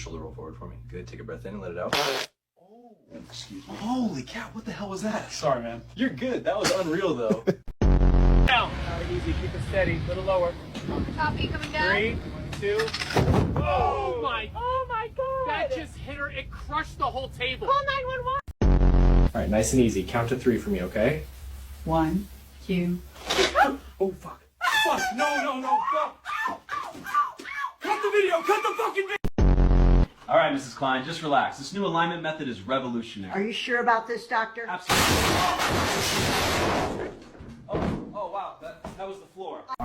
shoulder roll forward for me. Good. Take a breath in and let it out. Oh, excuse me. Holy cow, what the hell was that? Sorry, man. You're good. That was unreal, though. Down. Easy. Keep it steady. A little lower. Copy, coming down. 3, 2. Oh my God. That just hit her. It crushed the whole table. Call 911. All right, nice and easy. Count to 3 for me, okay? 1, 2. Oh, fuck. Fuck. No. Fuck. Cut the video. Cut the fucking video. All right, Mrs. Klein, just relax. This new alignment method is revolutionary. Are you sure about this, doctor? Absolutely.